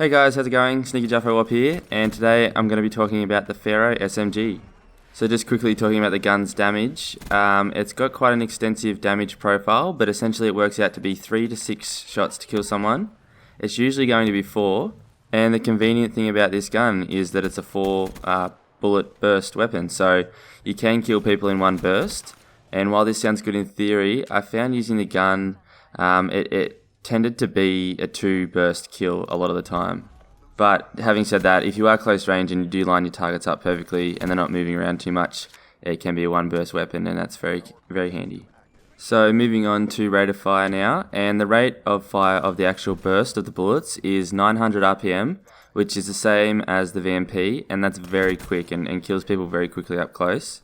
Hey guys, how's it going? Sneaky Jaffo up here, and today I'm going to be talking about the Pharo SMG. So just quickly talking about the gun's damage, it's got quite an extensive damage profile, but essentially it works out to be 3 to 6 shots to kill someone. It's usually going to be 4, and the convenient thing about this gun is that it's a 4 bullet burst weapon, so you can kill people in one burst. And while this sounds good in theory, I found using the gun, it tended to be a 2 burst kill a lot of the time. But having said that, if you are close range and you do line your targets up perfectly and they're not moving around too much, it can be a 1 burst weapon, and that's very, very handy. So moving on to rate of fire now, and the rate of fire of the actual burst of the bullets is 900 RPM, which is the same as the VMP, and that's very quick and kills people very quickly up close.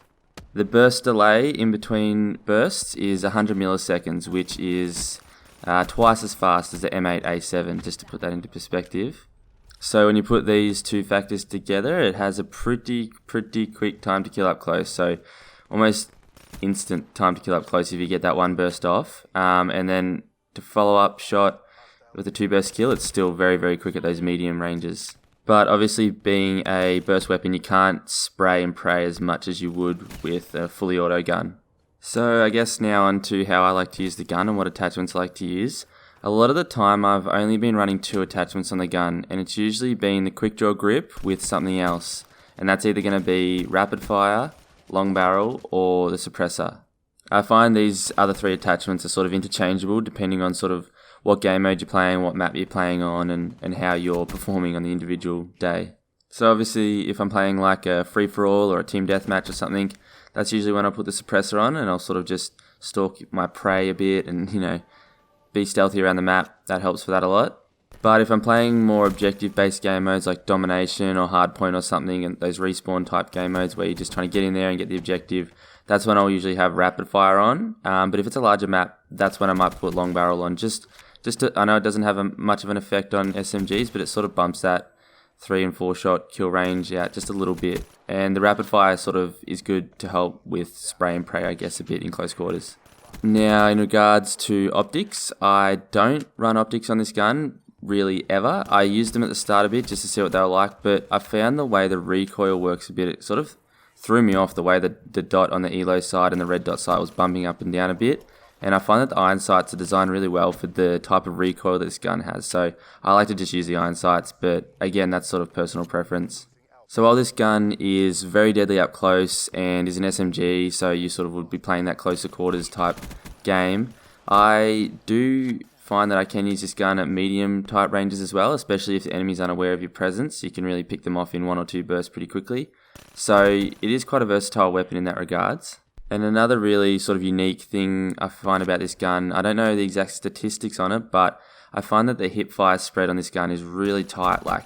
The burst delay in between bursts is 100 milliseconds, which is twice as fast as the M8A7, just to put that into perspective. So when you put these two factors together, it has a pretty quick time to kill up close, so almost instant time to kill up close if you get that 1 burst off. And then to follow up shot with a 2 burst kill, it's still very, very quick at those medium ranges. But obviously being a burst weapon, you can't spray and pray as much as you would with a fully auto gun. So I guess now on to how I like to use the gun and what attachments I like to use. A lot of the time I've only been running 2 attachments on the gun, and it's usually been the quick draw grip with something else. And that's either going to be rapid fire, long barrel, or the suppressor. I find these other 3 attachments are sort of interchangeable depending on sort of what game mode you're playing, what map you're playing on, and how you're performing on the individual day. So obviously if I'm playing like a free-for-all or a team deathmatch or something, that's usually when I put the suppressor on, and I'll sort of just stalk my prey a bit and, be stealthy around the map. That helps for that a lot. But if I'm playing more objective-based game modes like domination or hardpoint or something, and those respawn type game modes where you're just trying to get in there and get the objective, that's when I'll usually have rapid fire on. But if it's a larger map, that's when I might put long barrel on. I know it doesn't have much of an effect on SMGs, but it sort of bumps that 3 and 4 shot kill range out just a little bit. And the rapid fire sort of is good to help with spray and pray, I guess, a bit in close quarters. Now, in regards to optics, I don't run optics on this gun really ever. I used them at the start a bit just to see what they were like, but I found the way the recoil works a bit, it sort of threw me off the way that the dot on the ELO side and the red dot side was bumping up and down a bit. And I find that the iron sights are designed really well for the type of recoil that this gun has. So I like to just use the iron sights, but again, that's sort of personal preference. So while this gun is very deadly up close and is an SMG, so you sort of would be playing that closer quarters type game, I do find that I can use this gun at medium type ranges as well, especially if the enemy's unaware of your presence. You can really pick them off in 1 or 2 bursts pretty quickly. So it is quite a versatile weapon in that regards. And another really sort of unique thing I find about this gun, I don't know the exact statistics on it, but I find that the hip fire spread on this gun is really tight, like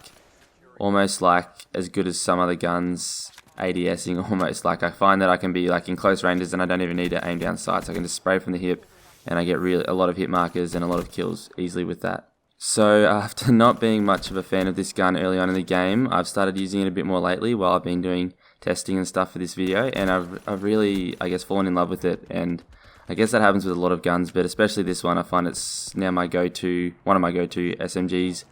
almost like as good as some other guns ADSing almost. Like I find that I can be like in close ranges and I don't even need to aim down sights. I can just spray from the hip and I get really a lot of hit markers and a lot of kills easily with that. So after not being much of a fan of this gun early on in the game, I've started using it a bit more lately while I've been doing testing and stuff for this video, and I've really, I guess, fallen in love with it. And I guess that happens with a lot of guns, but especially this one, I find it's now one of my go-to SMGs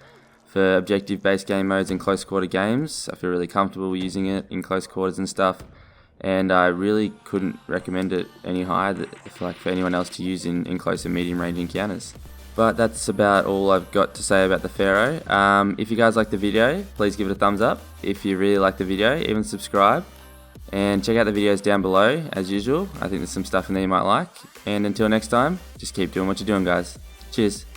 for objective-based game modes and close quarter games. I feel really comfortable using it in close quarters and stuff, and I really couldn't recommend it any higher for anyone else to use in close and medium range encounters. But that's about all I've got to say about the Pharo. If you guys like the video, please give it a thumbs up. If you really like the video, even subscribe. And check out the videos down below, as usual. I think there's some stuff in there you might like. And until next time, just keep doing what you're doing, guys. Cheers.